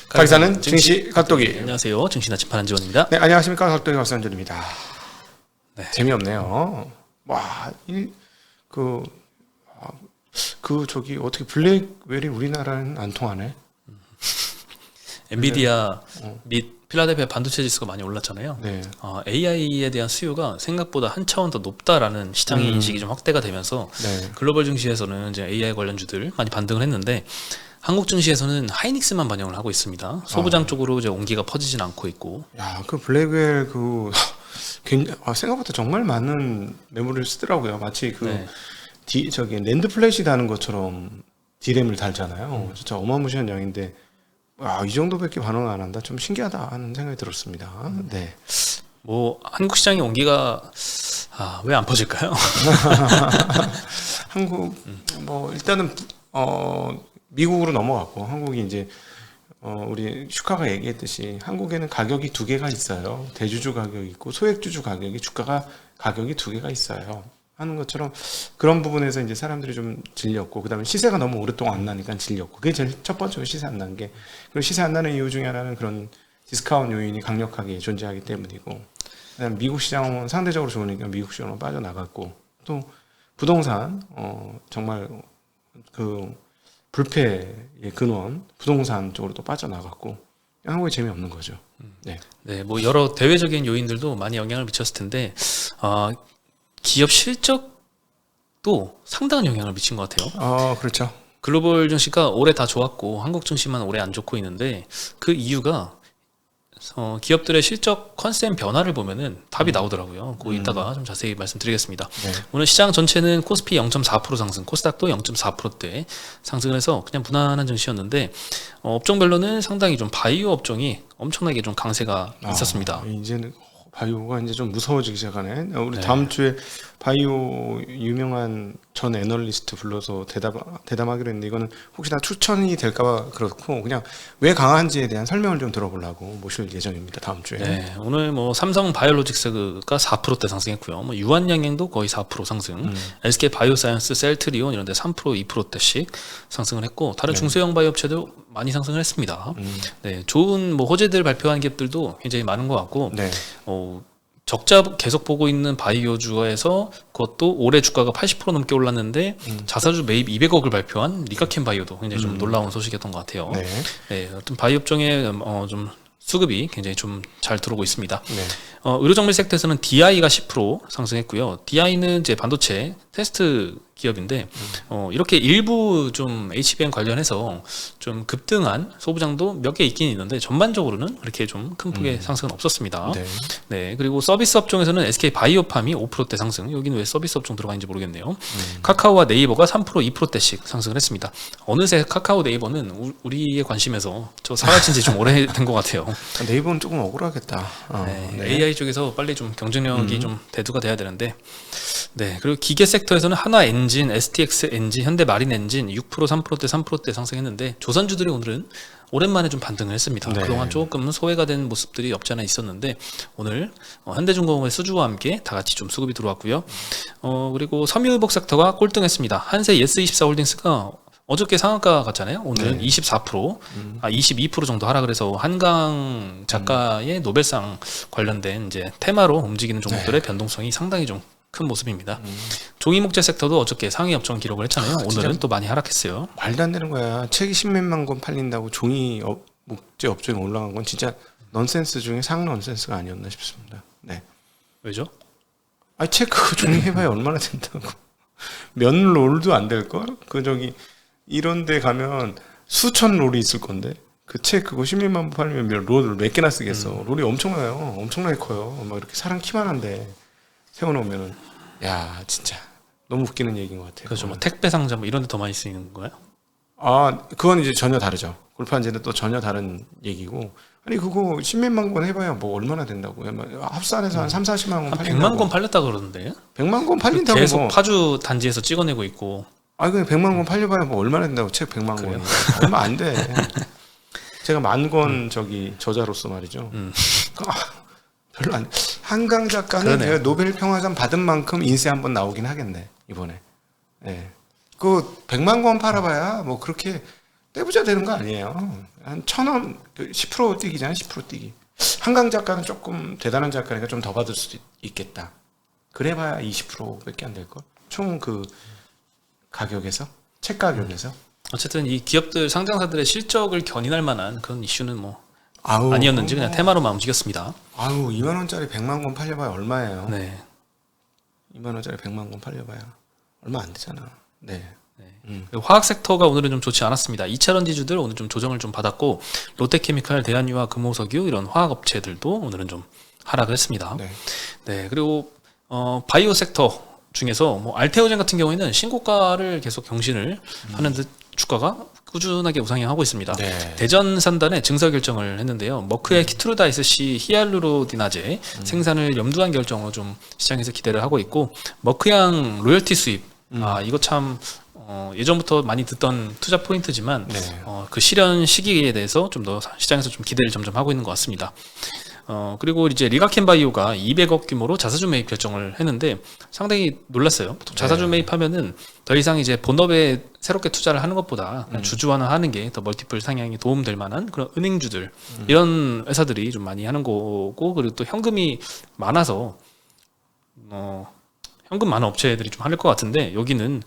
가기사는 증시 각도기. 안녕하세요. 증시 나침반 한지원입니다. 네, 안녕하십니까. 각도기 박선준입니다. 네. 재미없네요. 와, 저기 어떻게 블랙웰이 우리나라는 안 통하네. 엔비디아 및 필라델피아 반도체 지수가 많이 올랐잖아요. 네. AI에 대한 수요가 생각보다 한 차원 더 높다라는 시장의 인식이 좀 확대가 되면서 네. 글로벌 증시에서는 이제 AI 관련주들 많이 반등을 했는데 한국 증시에서는 하이닉스만 반영을 하고 있습니다. 소부장 쪽으로 이제 온기가 퍼지진 않고 있고. 야, 그 블랙웰 생각보다 정말 많은 메모리를 쓰더라고요. 마치 저기 랜드 플래시 다는 것처럼 D램을 달잖아요. 진짜 어마무시한 양인데 이 정도밖에 반응을 안 한다. 좀 신기하다 하는 생각이 들었습니다. 네. 뭐 한국 시장의 온기가 왜 안 퍼질까요? 한국 뭐 일단은 미국으로 넘어갔고 한국이 이제 우리 슈카가 얘기했듯이 한국에는 가격이 두 개가 있어요. 대주주 가격이 있고 소액주주 가격이 가격이 두 개가 있어요. 하는 것처럼 그런 부분에서 이제 사람들이 좀 질렸고 그다음에 시세가 너무 오랫동안 안 나니까 질렸고 그게 제일 첫 번째로 시세 안 난 게 그리고 시세 안 나는 이유 중에 하나는 그런 디스카운트 요인이 강력하게 존재하기 때문이고 그다음에 미국 시장은 상대적으로 좋으니까 미국 시장으로 빠져나갔고 또 부동산 정말 그 불패의 근원 부동산 쪽으로 또 빠져나갔고 한국에 재미없는 거죠. 네, 뭐 여러 대외적인 요인들도 많이 영향을 미쳤을 텐데 기업 실적도 상당한 영향을 미친 것 같아요. 그렇죠. 글로벌 증시가 올해 다 좋았고 한국 증시만 올해 안 좋고 있는데 그 이유가 기업들의 실적 컨셉 변화를 보면은 답이 나오더라고요. 그거 이따가 좀 자세히 말씀드리겠습니다. 네. 오늘 시장 전체는 코스피 0.4% 상승, 코스닥도 0.4%대 상승을 해서 그냥 무난한 증시였는데 업종별로는 상당히 좀 바이오 업종이 엄청나게 좀 강세가 있었습니다. 이제는 바이오가 이제 좀 무서워지기 시작하네. 우리 네. 다음 주에 바이오 유명한 전 애널리스트 불러서 대담하기로 했는데 이거는 혹시나 추천이 될까봐 그렇고 그냥 왜 강한지에 대한 설명을 좀 들어보려고 모실 예정입니다. 다음 주에. 네, 오늘 뭐 삼성 바이오로직스가 4%대 상승했고요. 뭐 유한양행도 거의 4% 상승, SK 바이오사이언스, 셀트리온 이런 데 3%, 2%대씩 상승을 했고 다른 중소형 바이오 업체도 많이 상승을 했습니다. 네, 좋은 뭐 호재들 발표한 기업들도 굉장히 많은 것 같고 네. 적자 계속 보고 있는 바이오주에서 그것도 올해 주가가 80% 넘게 올랐는데 자사주 매입 200억을 발표한 리가켄 바이오도 굉장히 좀 놀라운 소식이었던 것 같아요. 네. 네, 어떤 바이오 업종의 좀 수급이 굉장히 좀 잘 들어오고 있습니다. 네. 의료정밀 섹터에서는 DI가 10% 상승했고요. DI는 이제 반도체 테스트 기업인데 이렇게 일부 좀 HBM 관련해서 좀 급등한 소부장도 몇 개 있긴 있는데 전반적으로는 그렇게 좀 큰 폭의 상승은 없었습니다. 네. 네, 그리고 서비스 업종에서는 SK 바이오팜이 5%대 상승. 여기는 왜 서비스 업종 들어가는지 모르겠네요. 카카오와 네이버가 3%, 2%대씩 상승을 했습니다. 어느새 카카오 네이버는 우리의 관심에서 사라진 지 좀 오래된 것 같아요. 네이버는 조금 억울하겠다. 네, AI 쪽에서 빨리 좀 경쟁력이 좀 대두가 돼야 되는데, 네, 그리고 기계 섹터에서는 하나 엔진, STX 엔진, 현대 마린 엔진 6%, 3%대, 3%대 상승했는데 조선주들이 오늘은 오랜만에 좀 반등을 했습니다. 네. 그동안 조금 소외가 된 모습들이 없지 않아 있었는데 오늘 현대중공업의 수주와 함께 다 같이 좀 수급이 들어왔고요. 그리고 섬유유복 섹터가 꼴등했습니다. 한세 예스24홀딩스가 어저께 상한가 갔잖아요. 오늘은 24%, 22% 정도 하락을 해서 한강 작가의 노벨상 관련된 이제 테마로 움직이는 종목들의 변동성이 상당히 좀 큰 모습입니다. 종이목재 섹터도 어저께 상위 업종 기록을 했잖아요. 오늘은 또 많이 하락했어요. 말도 안 되는 거야. 책이 10몇만 권 팔린다고 종이 목재 업종이 올라간 건 진짜 넌센스 중에 상넌센스가 아니었나 싶습니다. 네. 왜죠? 책 그거 종이 해봐야 얼마나 된다고. 면 롤도 안 될걸? 이런 데 가면 수천 롤이 있을 건데 그 책 그거 10몇만 권 팔리면 롤을 몇 개나 쓰겠어. 롤이 엄청나요. 엄청나게 커요. 막 이렇게 사람 키만 한데 세워놓으면은 야 진짜 너무 웃기는 얘기인 것 같아요. 그렇죠. 뭐 택배 상자 뭐 이런 데 더 많이 쓰이는 거예요? 그건 이제 전혀 다르죠. 골판지는 또 전혀 다른 얘기고 아니 그거 10몇만 권 해봐야 뭐 얼마나 된다고 합산해서 한 3, 40만 권 팔린다고 100만 권 팔렸다 그러던데 100만 권 팔린다고 계속 파주 단지에서 찍어내고 있고 그냥 100만 권 팔려봐야 뭐 얼마나 된다고 책 100만 권 얼마 안 돼. 제가 10,000권 저자로서 말이죠. 별로 안. 한강 작가는 제가 노벨 평화상 받은 만큼 인쇄 한번 나오긴 하겠네 이번에. 네. 그 100만 권 팔아봐야 뭐 그렇게 떼부자 되는 거 아니에요. 한 1,000원 10% 뛰기잖아. 10% 뛰기. 한강 작가는 조금 대단한 작가니까 좀 더 받을 수도 있겠다. 그래봐야 20%밖에 안 될걸. 총 그 가격에서 책 가격에서. 어쨌든 이 기업들 상장사들의 실적을 견인할 만한 그런 이슈는 뭐 아우, 아니었는지 그냥 테마로만 움직였습니다. 아우 2만 원짜리 100만 권 팔려봐야 얼마예요? 네. 2만 원짜리 100만 권 팔려봐야 얼마 안 되잖아. 네. 그리고 화학 섹터가 오늘은 좀 좋지 않았습니다. 2차전 지주들 오늘 좀 조정을 좀 받았고 롯데케미칼, 대한유화, 금호석유 이런 화학 업체들도 오늘은 좀 하락을 했습니다. 네. 네, 그리고 바이오 섹터 중에서 뭐 알테오젠 같은 경우에는 신고가를 계속 경신을 하는 듯 주가가 꾸준하게 우상향하고 있습니다. 네. 대전 산단에 증설 결정을 했는데요. 머크의 키트루다이스 C 히알루로니다제 생산을 염두한 결정으로 좀 시장에서 기대를 하고 있고 머크향 로열티 수입 이거 참 예전부터 많이 듣던 투자 포인트지만 네. 그 실현 시기에 대해서 좀 더 시장에서 좀 기대를 점점 하고 있는 것 같습니다. 그리고 이제 리가켄바이오가 200억 규모로 자사주 매입 결정을 했는데 상당히 놀랐어요. 보통 자사주 매입하면은 더 이상 이제 본업에 새롭게 투자를 하는 것보다 그냥 주주환원 하는 게 더 멀티플 상향에 도움될 만한 그런 은행주들 이런 회사들이 좀 많이 하는 거고 그리고 또 현금이 많아서 현금 많은 업체들이 좀 할 것 같은데 여기는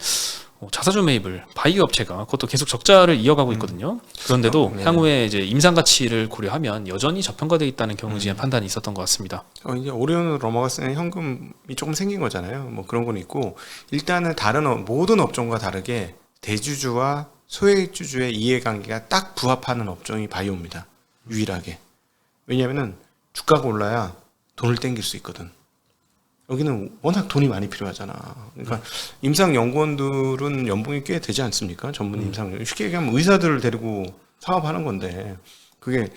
자사주 매입을 바이오 업체가 그것도 계속 적자를 이어가고 있거든요. 그런데도 네. 향후에 이제 임상 가치를 고려하면 여전히 저평가되어 있다는 경영진의 판단이 있었던 것 같습니다. 이제 오리온으로 넘어갔을 때 현금이 조금 생긴 거잖아요. 뭐 그런 건 있고 일단은 다른 모든 업종과 다르게 대주주와 소액주주의 이해관계가 딱 부합하는 업종이 바이오입니다. 유일하게. 왜냐하면은 주가가 올라야 돈을 땡길 수 있거든. 여기는 워낙 돈이 많이 필요하잖아. 그러니까 임상 연구원들은 연봉이 꽤 되지 않습니까? 전문 임상 쉽게 얘기하면 의사들을 데리고 사업하는 건데 그게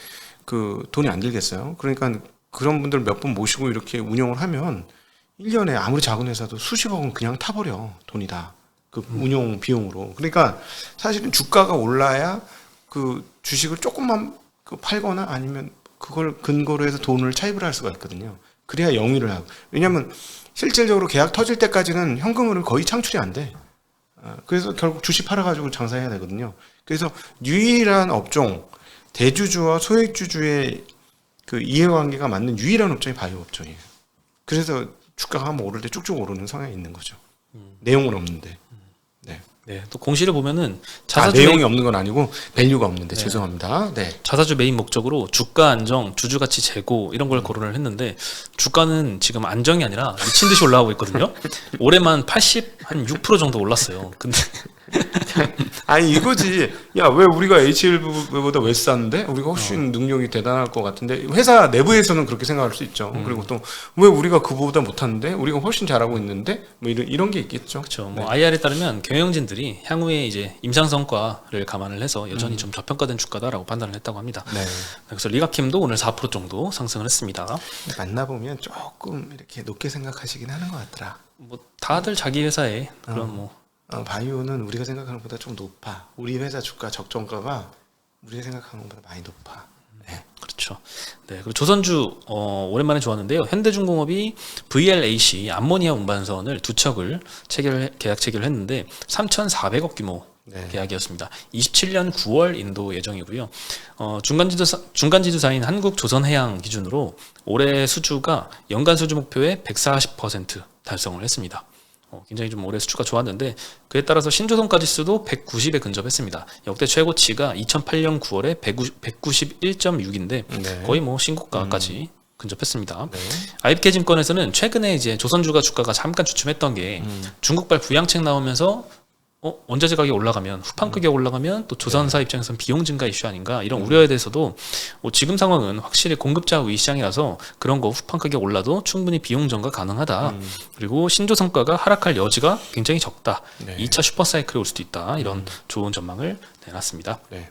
그 돈이 안 들겠어요. 그러니까 그런 분들 몇 분 모시고 이렇게 운영을 하면 1년에 아무리 작은 회사도 수십억은 그냥 타버려. 돈이 다. 그 운용 비용으로. 그러니까 사실은 주가가 올라야 그 주식을 조금만 그 팔거나 아니면 그걸 근거로 해서 돈을 차입을 할 수가 있거든요. 그래야 영위를 하고. 왜냐면 실질적으로 계약 터질 때까지는 현금으로 거의 창출이 안 돼. 그래서 결국 주식 팔아가지고 장사해야 되거든요. 그래서 유일한 업종, 대주주와 소액주주의 그 이해관계가 맞는 유일한 업종이 바이오 업종이에요. 그래서 주가가 한번 오를 때 쭉쭉 오르는 성향이 있는 거죠. 내용은 없는데. 네. 네, 또 공시를 보면은 내용이 없는 건 아니고 밸류가 없는데 죄송합니다. 네. 자사주 매입 목적으로 주가 안정, 주주 가치 제고 이런 걸 거론을 했는데 주가는 지금 안정이 아니라 미친 듯이 올라가고 있거든요. 올해만 86% 정도 올랐어요. 근데 아니 이거지. 야, 왜 우리가 H1보다 왜 쌌는데? 우리가 훨씬 능력이 대단할 것 같은데 회사 내부에서는 그렇게 생각할 수 있죠. 그리고 또 왜 우리가 그보다 못하는데? 우리가 훨씬 잘하고 있는데? 뭐 이런 게 있겠죠. 그렇죠. 뭐 IR에 따르면 경영진들이 향후에 이제 임상 성과를 감안을 해서 여전히 좀 저평가된 주가다라고 판단을 했다고 합니다. 네. 그래서 리가킴도 오늘 4% 정도 상승을 했습니다. 만나보면 조금 이렇게 높게 생각하시긴 하는 것 같더라. 뭐 다들 자기 회사에 그런 뭐 바이오는 우리가 생각하는 것보다 좀 높아. 우리 회사 주가 적정가가 우리가 생각하는 것보다 많이 높아. 네. 그렇죠. 네. 그리고 조선주 오랜만에 좋았는데요. 현대중공업이 VLAC 암모니아 운반선을 두 척을 계약 체결을 했는데 3,400억 규모 네. 계약이었습니다. 27년 9월 인도 예정이고요. 중간지주사인 한국조선해양 기준으로 올해 수주가 연간 수주 목표의 140% 달성을 했습니다. 굉장히 좀 올해 수주가 좋았는데 그에 따라서 신조선가 지수도 190에 근접했습니다. 역대 최고치가 2008년 9월에 191.6인데 네. 거의 뭐 신고가까지 근접했습니다. 네. IBK증권에서는 최근에 이제 조선주가 주가가 잠깐 주춤했던 게 중국발 부양책 나오면서 원자재 가격이 올라가면 후판 가격이 올라가면 또 조선사 입장에서는 비용 증가 이슈 아닌가 이런 우려에 대해서도 지금 상황은 확실히 공급자 우위 시장이라서 그런 거 후판 가격 올라도 충분히 비용 전가 가능하다. 그리고 신조 성과가 하락할 여지가 굉장히 적다. 네. 2차 슈퍼사이클이 올 수도 있다. 이런 좋은 전망을 내놨습니다. 네.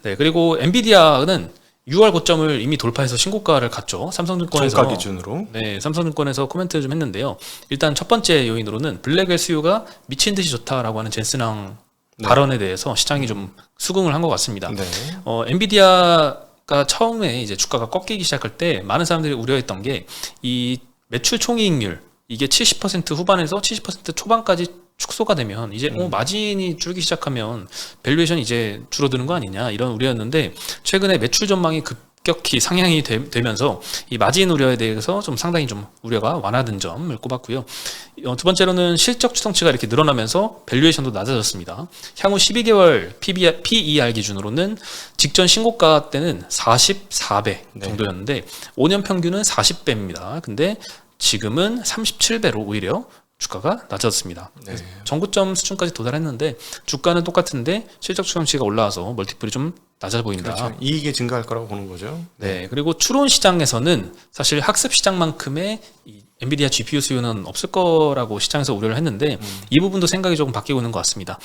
네, 그리고 엔비디아는 6월 고점을 이미 돌파해서 신고가를 갔죠. 삼성증권에서 종가 기준으로. 네, 삼성증권에서 코멘트를 좀 했는데요. 일단 첫 번째 요인으로는 블랙웰 수요가 미친 듯이 좋다라고 하는 젠스랑 네. 발언에 대해서 시장이 좀 수긍을 한 것 같습니다. 네. 엔비디아가 처음에 이제 주가가 꺾이기 시작할 때 많은 사람들이 우려했던 게 이 매출 총이익률 이게 70% 후반에서 70% 초반까지 축소가 되면 이제 마진이 줄기 시작하면 밸류에이션이 이제 줄어드는 거 아니냐 이런 우려였는데 최근에 매출 전망이 급격히 상향이 되면서 이 마진 우려에 대해서 좀 상당히 좀 우려가 완화된 점을 꼽았고요. 두 번째로는 실적 추정치가 이렇게 늘어나면서 밸류에이션도 낮아졌습니다. 향후 12개월 PER 기준으로는 직전 신고가 때는 44배 정도였는데 5년 평균은 40배입니다. 근데 지금은 37배로 오히려 주가가 낮아졌습니다. 네. 정고점 수준까지 도달했는데 주가는 똑같은데 실적 추정치가 올라와서 멀티플이 좀 낮아 보인다. 그렇죠. 이익이 증가할 거라고 보는 거죠. 네. 그리고 추론 시장에서는 사실 학습 시장만큼의 이 엔비디아 GPU 수요는 없을 거라고 시장에서 우려를 했는데 이 부분도 생각이 조금 바뀌고 있는 것 같습니다.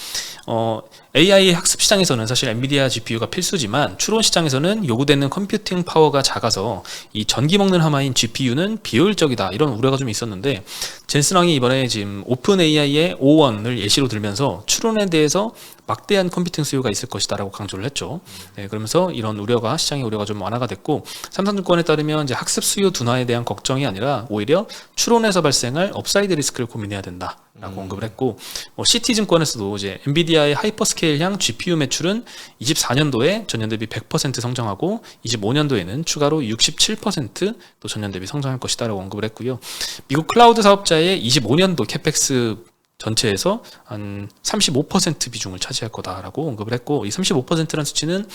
AI 학습 시장에서는 사실 엔비디아 GPU가 필수지만 추론 시장에서는 요구되는 컴퓨팅 파워가 작아서 이 전기 먹는 하마인 GPU는 비효율적이다 이런 우려가 좀 있었는데 젠슨 왕이 이번에 지금 오픈 AI의 O1을 예시로 들면서 추론에 대해서 막대한 컴퓨팅 수요가 있을 것이다라고 강조를 했죠. 네, 그러면서 이런 우려가 시장의 우려가 좀 완화가 됐고 삼성증권에 따르면 이제 학습 수요 둔화에 대한 걱정이 아니라 오히려 추론에서 발생할 업사이드 리스크를 고민해야 된다라고 언급을 했고 시티증권에서도 이제 엔비디아의 하이퍼스케일형 GPU 매출은 24년도에 전년 대비 100% 성장하고 25년도에는 추가로 67%또 전년 대비 성장할 것이다라고 언급을 했고요. 미국 클라우드 사업자의 25년도 캐펙스 전체에서 한 35% 비중을 차지할 거다라고 언급을 했고 이 35%라는 수치는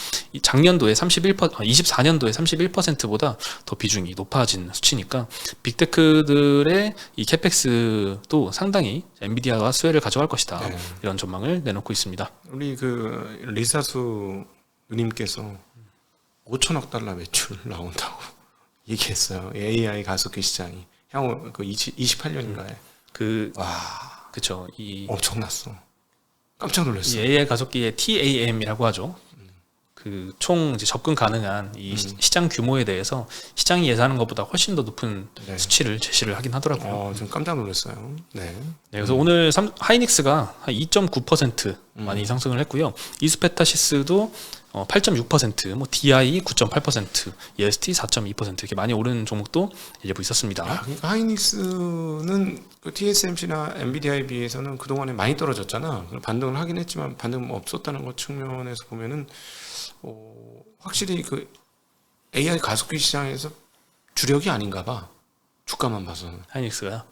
작년도에 24년도에 31%보다 더 비중이 높아진 수치니까 빅테크들의 이 캐펙스도 상당히 엔비디아가 수혜를 가져갈 것이다. 네. 이런 전망을 내놓고 있습니다. 우리 그 리사수 누님께서 5천억 달러 매출 나온다고 얘기했어요. AI 가속기 시장이 향후 그 28년인가에 와. 그렇죠. 엄청났어. 깜짝 놀랐어. AI 가속기의 TAM이라고 하죠. 그 총 이제 접근 가능한 이 시장 규모에 대해서 시장이 예상하는 것보다 훨씬 더 높은 수치를 제시를 하긴 하더라고요. 좀 깜짝 놀랐어요. 네. 그래서 오늘 하이닉스가 한 2.9% 많이 상승을 했고요. 이스페타시스도 8.6%, 뭐 DI 9.8%, EST 4.2% 이렇게 많이 오른 종목도 예고 있었습니다. 그러니까 하이닉스는 그 TSMC나 엔비디아에 비해서는 그동안에 많이 떨어졌잖아. 반등을 하긴 했지만 반등 없었다는 것 측면에서 보면은 확실히 그 AI 가속기 시장에서 주력이 아닌가 봐. 주가만 봐서는. 하이닉스가요.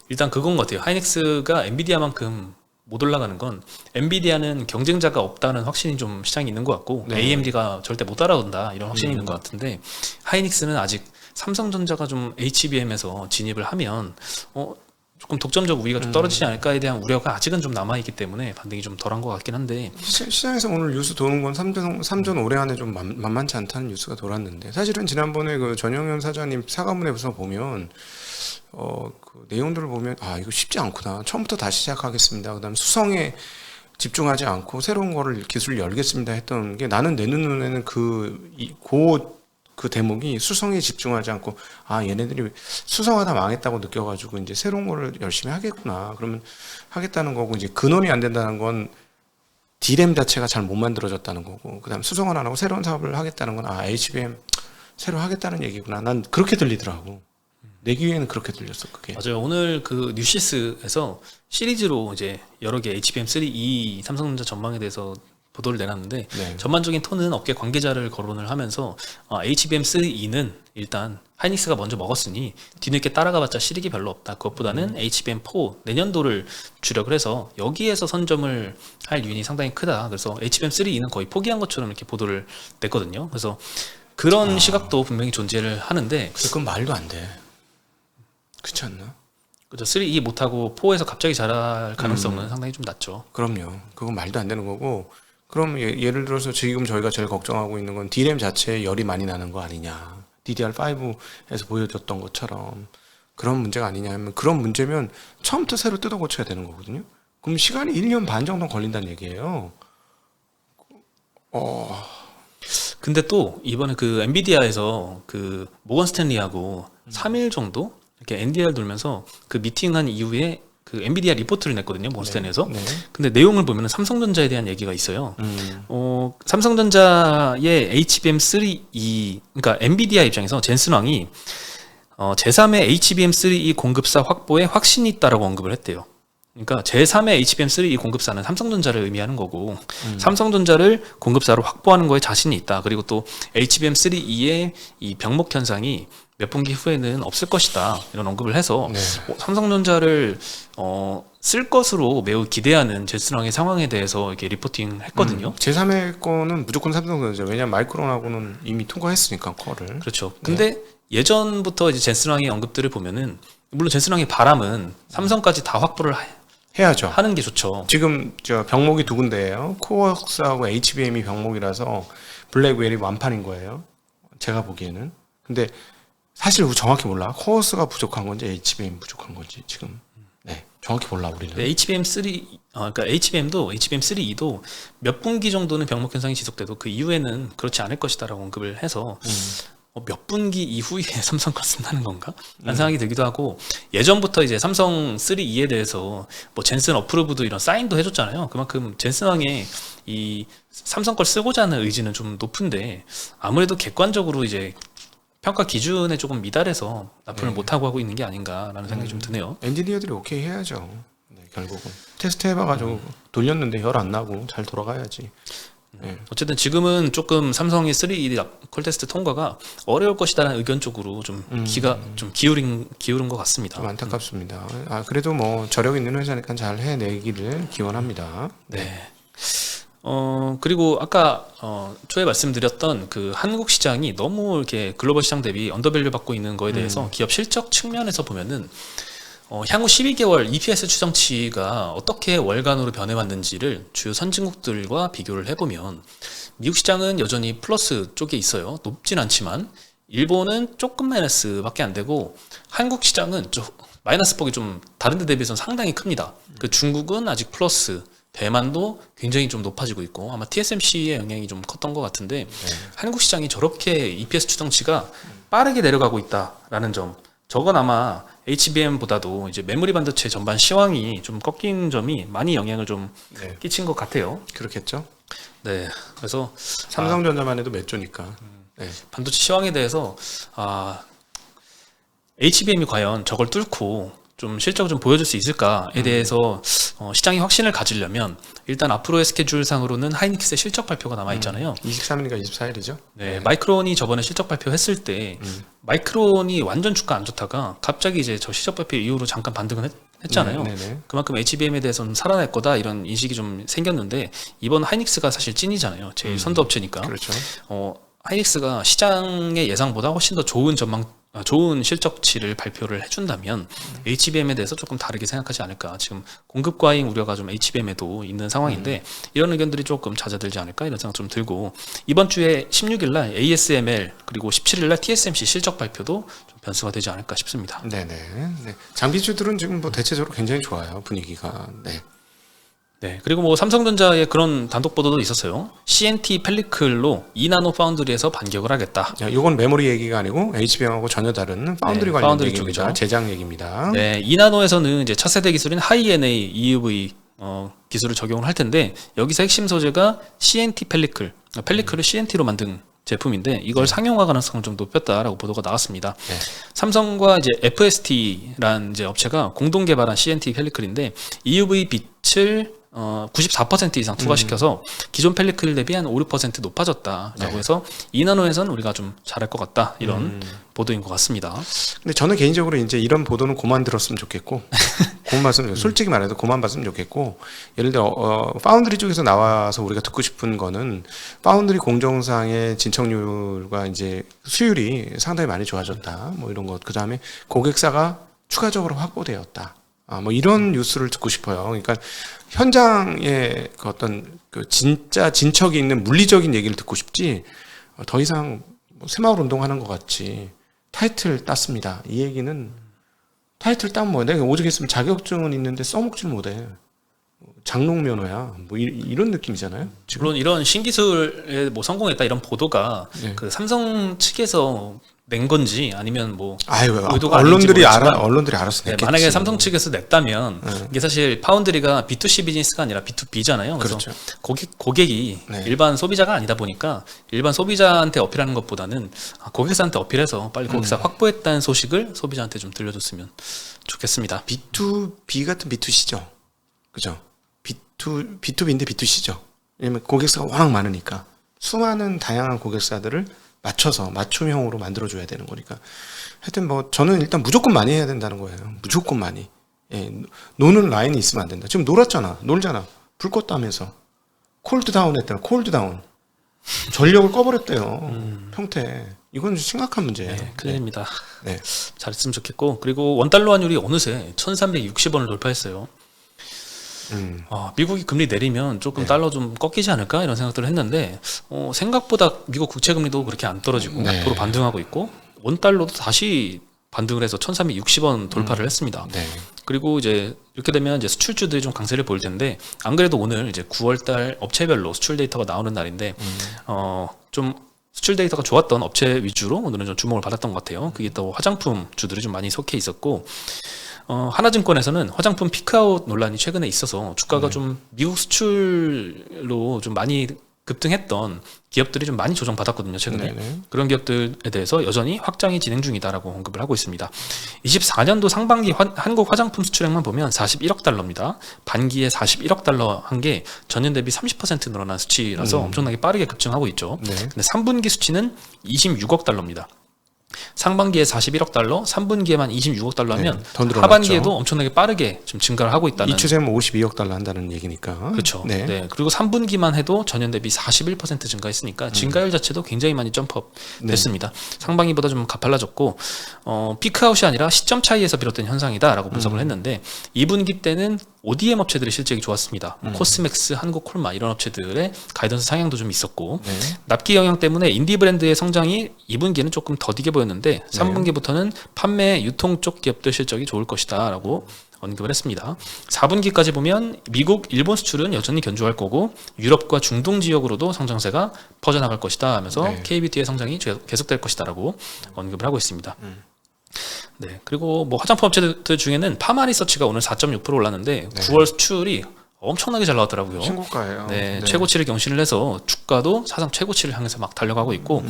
일단 그건 것 같아요. 하이닉스가 엔비디아만큼 못 올라가는 건 엔비디아는 경쟁자가 없다는 확신이 좀 시장에 있는 것 같고 AMD가 절대 못 따라온다 이런 확신이 있는 것 같은데 하이닉스는 아직 삼성전자가 좀 HBM에서 진입을 하면 조금 독점적 우위가 좀 떨어지지 않을까에 대한 우려가 아직은 좀 남아있기 때문에 반등이 좀 덜한 것 같긴 한데 시장에서 오늘 뉴스 도는 건 삼전 올해 안에 좀 만만치 않다는 뉴스가 돌았는데 사실은 지난번에 그 전영현 사장님 사과문에서 보면 그 내용들을 보면 이거 쉽지 않구나. 처음부터 다시 시작하겠습니다. 그다음 수성에 집중하지 않고 새로운 거를 기술을 열겠습니다 했던 게 나는 내 눈에는 그 대목이 수성에 집중하지 않고 얘네들이 수성하다 망했다고 느껴가지고 이제 새로운 거를 열심히 하겠구나. 그러면 하겠다는 거고 이제 근원이 안 된다는 건 D램 자체가 잘 못 만들어졌다는 거고 그다음 수성은 안 하고 새로운 사업을 하겠다는 건 HBM 새로 하겠다는 얘기구나. 난 그렇게 들리더라고. 내 귀에는 그렇게 들렸어 그게. 맞아요. 오늘 그 뉴시스에서 시리즈로 이제 여러 개 HBM3E 삼성전자 전망에 대해서 보도를 내놨는데 전반적인 톤은 업계 관계자를 거론을 하면서 HBM3E는 일단 하이닉스가 먼저 먹었으니 뒤늦게 따라가봤자 실익이 별로 없다. 그것보다는 HBM4 내년도를 주력을 해서 여기에서 선점을 할 유인이 상당히 크다. 그래서 HBM3E는 거의 포기한 것처럼 이렇게 보도를 냈거든요. 그래서 그런 시각도 분명히 존재를 하는데 그건 말도 안 돼. 그렇지 않나? 그죠. 3E 못하고 4에서 갑자기 잘할 가능성은 상당히 좀 낮죠. 그럼요. 그건 말도 안 되는 거고 그럼 예를 들어서 지금 저희가 제일 걱정하고 있는 건 D램 자체에 열이 많이 나는 거 아니냐. DDR5에서 보여줬던 것처럼 그런 문제가 아니냐 하면 그런 문제면 처음부터 새로 뜯어 고쳐야 되는 거거든요. 그럼 시간이 1년 반 정도 걸린다는 얘기예요. 근데 또 이번에 그 엔비디아에서 그 모건 스탠리하고 3일 정도 이렇게 NDR 돌면서 그 미팅한 이후에 그 엔비디아 리포트를 냈거든요. 모건스탠리에서. 근데 내용을 보면 삼성전자에 대한 얘기가 있어요. 삼성전자의 HBM3E 그러니까 엔비디아 입장에서 젠슨 왕이 제3의 HBM3E 공급사 확보에 확신이 있다라고 언급을 했대요. 그러니까 제3의 HBM3 이 공급사는 삼성전자를 의미하는 거고 삼성전자를 공급사로 확보하는 거에 자신이 있다. 그리고 또 HBM3E의 이 병목 현상이 몇 분기 후에는 없을 것이다. 이런 언급을 해서 네. 삼성전자를 쓸 것으로 매우 기대하는 제스랑의 상황에 대해서 이렇게 리포팅했거든요. 제3의 거는 무조건 삼성전자. 왜냐면 마이크론하고는 이미 통과했으니까 콜을. 그렇죠. 근데 예전부터 이제 제스랑의 언급들을 보면은 물론 제스랑의 바람은 삼성까지 다 확보를 해야죠. 하는 게 좋죠. 지금 저 병목이 두 군데예요. 코어스하고 HBM이 병목이라서 블랙웰이 완판인 거예요. 제가 보기에는. 근데 사실 정확히 몰라. 코어스가 부족한 건지 HBM 부족한 건지 지금 정확히 몰라 우리는. HBM3 그러니까 HBM도 HBM3E도 몇 분기 정도는 병목 현상이 지속돼도 그 이후에는 그렇지 않을 것이다라고 언급을 해서 몇 분기 이후에 삼성 걸 쓴다는 건가? 라는 생각이 들기도 하고 예전부터 이제 삼성 3E에 대해서 뭐 젠슨 어프로브도 이런 사인도 해줬잖아요. 그만큼 젠슨왕의 이 삼성 걸 쓰고자 하는 의지는 좀 높은데 아무래도 객관적으로 이제 평가 기준에 조금 미달해서 납품을 못하고 하고 있는 게 아닌가라는 생각이 좀 드네요. 엔지니어들이 오케이 해야죠. 결국은 테스트 해봐가지고 돌렸는데 열 안 나고 잘 돌아가야지. 어쨌든 지금은 조금 삼성의 3E 콜테스트 통과가 어려울 것이다라는 의견 쪽으로 좀 기가 좀 기울은 것 같습니다. 좀 안타깝습니다. 그래도 뭐 저력 있는 회사니까 잘 해내기를 기원합니다. 네. 그리고 아까 초에 말씀드렸던 그 한국 시장이 너무 이렇게 글로벌 시장 대비 언더밸류 받고 있는 거에 대해서 기업 실적 측면에서 보면은 향후 12개월 EPS 추정치가 어떻게 월간으로 변해왔는지를 주요 선진국들과 비교를 해보면 미국 시장은 여전히 플러스 쪽에 있어요. 높진 않지만 일본은 조금 마이너스밖에 안 되고 한국 시장은 마이너스 폭이 좀 다른 데 대비해서는 상당히 큽니다. 그 중국은 아직 플러스, 대만도 굉장히 좀 높아지고 있고 아마 TSMC의 영향이 좀 컸던 것 같은데 한국 시장이 저렇게 EPS 추정치가 빠르게 내려가고 있다라는 점, 저건 아마 HBM보다도 이제 메모리 반도체 전반 시황이 좀 꺾인 점이 많이 영향을 좀 끼친 것 같아요. 그렇겠죠. 네, 그래서 삼성전자만 해도 몇 조니까. 반도체 시황에 대해서 HBM이 과연 저걸 뚫고 좀 실적을 좀 보여줄 수 있을까에 대해서 시장이 확신을 가지려면 일단 앞으로의 스케줄상으로는 하이닉스의 실적 발표가 남아 있잖아요. 23일인가 24일이죠? 네, 마이크론이 저번에 실적 발표했을 때 마이크론이 완전 주가 안 좋다가 갑자기 이제 저 실적 발표 이후로 잠깐 반등을 했잖아요. 그만큼 HBM에 대해서는 살아날 거다 이런 인식이 좀 생겼는데 이번 하이닉스가 사실 찐이잖아요. 제일 선도 업체니까. 그렇죠. 하이닉스가 시장의 예상보다 훨씬 더 좋은 실적치를 발표를 해준다면 HBM에 대해서 조금 다르게 생각하지 않을까. 지금 공급 과잉 우려가 좀 HBM에도 있는 상황인데 이런 의견들이 조금 잦아들지 않을까 이런 생각 좀 들고 이번 주에 16일날 ASML 그리고 17일날 TSMC 실적 발표도 좀 변수가 되지 않을까 싶습니다. 네네. 장비주들은 지금 뭐 대체적으로 굉장히 좋아요 분위기가. 네, 그리고 뭐 삼성전자의 그런 단독 보도도 있었어요. CNT 펠리클로 2나노 파운드리에서 반격을 하겠다. 이건 메모리 얘기가 아니고 HBM하고 전혀 다른 파운드리 관련 파운드리 얘기입니다. 쪽이죠. 제작 얘기입니다. 네, 2나노에서는 이제 차세대 기술인 하이-NA EUV 기술을 적용을 할 텐데 여기서 핵심 소재가 CNT 펠리클을 CNT로 만든 제품인데 이걸 상용화 가능성을 좀 높였다라고 보도가 나왔습니다. 삼성과 이제 FST라는 이제 업체가 공동 개발한 CNT 펠리클인데 EUV 빛을 94% 이상 투과시켜서 기존 펠리클 대비 한 5, 6% 높아졌다라고 해서 2나노에서는 우리가 좀 잘할 것 같다 이런 보도인 것 같습니다. 근데 저는 개인적으로 이제 이런 보도는 그만 들었으면 좋겠고, 솔직히 말해도 그만 봤으면 좋겠고, 예를 들어 파운드리 쪽에서 나와서 우리가 듣고 싶은 거는 파운드리 공정상의 진척률과 이제 수율이 상당히 많이 좋아졌다, 뭐 이런 것. 그 다음에 고객사가 추가적으로 확보되었다. 뭐 이런 뉴스를 듣고 싶어요. 그러니까 현장에 그 어떤 그 진짜 진척이 있는 물리적인 얘기를 듣고 싶지 더 이상 뭐 새마을 운동하는 것 같이 타이틀 땄습니다. 이 얘기는 타이틀 따면 뭐야? 내가 오직 했으면 자격증은 있는데 써먹질 못해. 장롱면허야. 뭐 이런 느낌이잖아요. 지금. 물론 이런 신기술에 뭐 성공했다 이런 보도가 그 삼성 측에서 낸 건지 아니면 뭐 의도가 언론들이 알아서 냈겠지. 만약에 삼성 측에서 냈다면 이게 사실 파운드리가 B2C 비즈니스가 아니라 B2B잖아요. 그래서 그렇죠. 고객이 일반 소비자가 아니다 보니까 일반 소비자한테 어필하는 것보다는 고객사한테 어필해서 빨리 고객사 확보했다는 소식을 소비자한테 좀 들려줬으면 좋겠습니다. B2B 같은 B2C죠. 그죠? B2B인데 B2C죠. 왜냐면 고객사가 워낙 많으니까 수많은 다양한 고객사들을 맞춰서 맞춤형으로 만들어줘야 되는 거니까 하여튼 뭐 저는 일단 무조건 많이 해야 된다는 거예요. 무조건 많이. 예, 노는 라인이 있으면 안 된다. 지금 놀잖아. 불 껐다 하면서 콜드다운 했잖아. 콜드다운. 전력을 꺼버렸대요. 평택. 이건 심각한 문제예요. 네, 큰일입니다. 네. 잘했으면 좋겠고, 그리고 원달러 환율이 어느새 1,360원을 돌파했어요. 미국이 금리 내리면 조금 달러 좀 꺾이지 않을까 이런 생각들을 했는데 생각보다 미국 국채 금리도 그렇게 안 떨어지고 도로 반등하고 있고 원달러도 다시 반등을 해서 1,360원 돌파를 했습니다. 네. 그리고 이제 이렇게 되면 이제 수출주들이 좀 강세를 보일 텐데 안 그래도 오늘 이제 9월달 업체별로 수출 데이터가 나오는 날인데 좀 수출 데이터가 좋았던 업체 위주로 오늘은 좀 주목을 받았던 것 같아요. 그게 또 화장품 주들이 좀 많이 속해 있었고 하나증권에서는 화장품 피크아웃 논란이 최근에 있어서 주가가 좀 미국 수출로 좀 많이 급등했던 기업들이 좀 많이 조정받았거든요, 최근에. 네네. 그런 기업들에 대해서 여전히 확장이 진행 중이다라고 언급을 하고 있습니다. 24년도 상반기 한국 화장품 수출액만 보면 41억 달러입니다. 반기에 41억 달러 한 게 전년 대비 30% 늘어난 수치라서 엄청나게 빠르게 급증하고 있죠. 네. 근데 3분기 수치는 26억 달러입니다. 상반기에 41억 달러, 3분기에만 26억 달러 하면 네, 더 늘어났죠. 하반기에도 엄청나게 빠르게 좀 증가를 하고 있다는. 이 추세면 52억 달러 한다는 얘기니까. 그렇죠. 네. 네. 그리고 3분기만 해도 전년 대비 41% 증가했으니까 증가율 자체도 굉장히 많이 점프업 됐습니다. 상반기보다 좀 가팔라졌고 피크아웃이 아니라 시점 차이에서 비롯된 현상이다라고 분석을 했는데 2분기 때는 ODM 업체들의 실적이 좋았습니다. 코스맥스, 한국콜마 이런 업체들의 가이던스 상향도 좀 있었고 네. 납기 영향 때문에 인디 브랜드의 성장이 2분기에는 조금 더디게 보였는데 3분기부터는 판매, 유통 쪽 기업들 실적이 좋을 것이다라고 언급을 했습니다. 4분기까지 보면 미국, 일본 수출은 여전히 견조할 거고 유럽과 중동 지역으로도 성장세가 퍼져나갈 것이다 하면서 네. KBT의 성장이 계속될 것이다라고 언급을 하고 있습니다. 네, 그리고 뭐 화장품 업체들 중에는 파마리서치가 오늘 4.6% 올랐는데 9월 수출이 엄청나게 잘 나왔더라고요. 신고가예요. 네, 최고치를 경신을 해서 주가도 사상 최고치를 향해서 막 달려가고 있고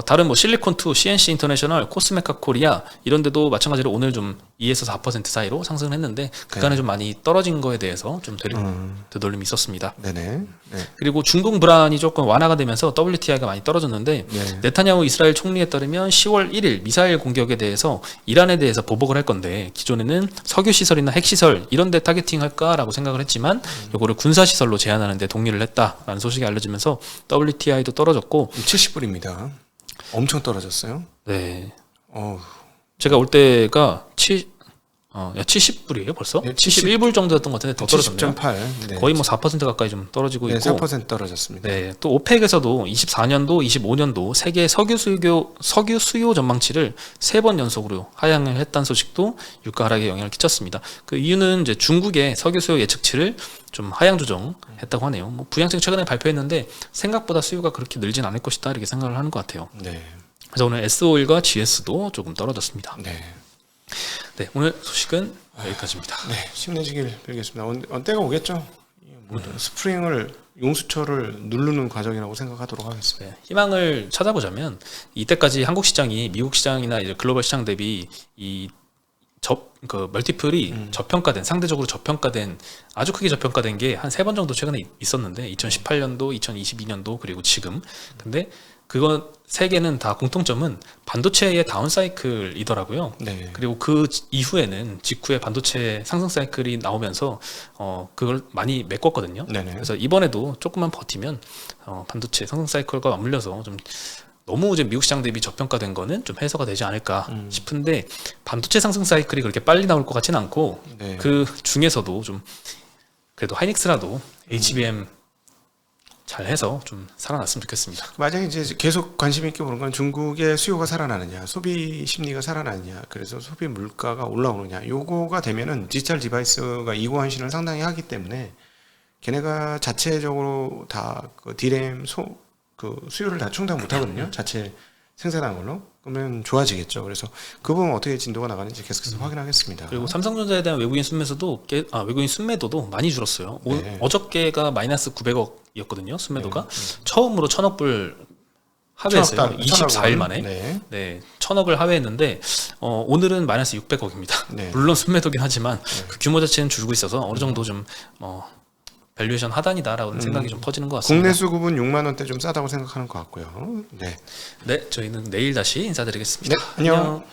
다른 뭐 실리콘2, CNC 인터내셔널, 코스메카 코리아 이런 데도 마찬가지로 오늘 좀 2에서 4% 사이로 상승을 했는데 그간에 좀 많이 떨어진 거에 대해서 좀 되돌림이 있었습니다. 네네. 네. 그리고 중동 불안이 조금 완화가 되면서 WTI가 많이 떨어졌는데 네. 네타냐후 이스라엘 총리에 따르면 10월 1일 미사일 공격에 대해서 이란에 대해서 보복을 할 건데 기존에는 석유 시설이나 핵 시설 이런 데 타겟팅할까라고 생각을 했지만 이거를 군사 시설로 제한하는데 동의를 했다라는 소식이 알려지면서 WTI도 떨어졌고 70불입니다. 엄청 떨어졌어요. 네. 어우. 제가 올 때가 70불이에요 벌써? 네, 71불 정도였던 것 같은데 더 떨어졌네요. 70.8. 네. 거의 뭐 4% 가까이 좀 떨어지고 네, 있고 4% 떨어졌습니다. 네, 또 오펙에서도 24년도, 25년도 세계 석유 수요 전망치를 3번 연속으로 하향을 했다는 소식도 유가 하락에 영향을 끼쳤습니다. 그 이유는 이제 중국의 석유 수요 예측치를 좀 하향 조정했다고 하네요. 뭐 부양책 최근에 발표했는데 생각보다 수요가 그렇게 늘진 않을 것이다 이렇게 생각을 하는 것 같아요. 네. 그래서 오늘 S-오일과 GS도 조금 떨어졌습니다. 네. 네, 오늘 소식은 여기까지입니다. 네, 힘내시길 빌겠습니다. 때가 오겠죠. 스프링을 용수철을 누르는 과정이라고 생각하도록 하겠습니다. 네, 희망을 찾아보자면 이때까지 한국 시장이 미국 시장이나 이제 글로벌 시장 대비 그 멀티플이 저평가된, 상대적으로 저평가된, 아주 크게 저평가된 게 한 3번 정도 최근에 있었는데 2018년도, 2022년도 그리고 지금. 근데 그건 3개는 다 공통점은 반도체의 다운 사이클이더라고요. 네. 그리고 그 이후에는 직후에 반도체 상승 사이클이 나오면서 그걸 많이 메꿨거든요. 네네. 그래서 이번에도 조금만 버티면 반도체 상승 사이클과 맞물려서 좀 너무 이제 미국 시장 대비 저평가된 거는 좀 해소가 되지 않을까 싶은데 반도체 상승 사이클이 그렇게 빨리 나올 것 같지는 않고 네. 그 중에서도 좀 그래도 하이닉스라도 HBM 잘 해서 좀 살아났으면 좋겠습니다. 만약에 이제 계속 관심 있게 보는 건 중국의 수요가 살아나느냐, 소비 심리가 살아나느냐, 그래서 소비 물가가 올라오느냐, 요거가 되면은 디지털 디바이스가 이고환신을 상당히 하기 때문에 걔네가 자체적으로 다 그 디램 그 수요를 다 충당 못 하거든요. 자체 생산한 걸로. 그러면 좋아지겠죠. 그래서 그 부분 어떻게 진도가 나가는지 계속해서 확인하겠습니다. 그리고 삼성전자에 대한 외국인 순매도도 많이 줄었어요. 네. 어저께가 마이너스 900억이었거든요. 순매도가 처음으로 1,000억 불 하회했어요. 24일 만에. 네. 네, 1,000억을 하회했는데 오늘은 마이너스 600억입니다. 네. 물론 순매도긴 하지만 그 규모 자체는 줄고 있어서 어느 정도 좀 밸류에이션 하단이다라는 생각이 좀 퍼지는 것 같습니다. 국내 수급은 6만 원대 좀 싸다고 생각하는 것 같고요. 네. 네, 저희는 내일 다시 인사드리겠습니다. 네, 안녕.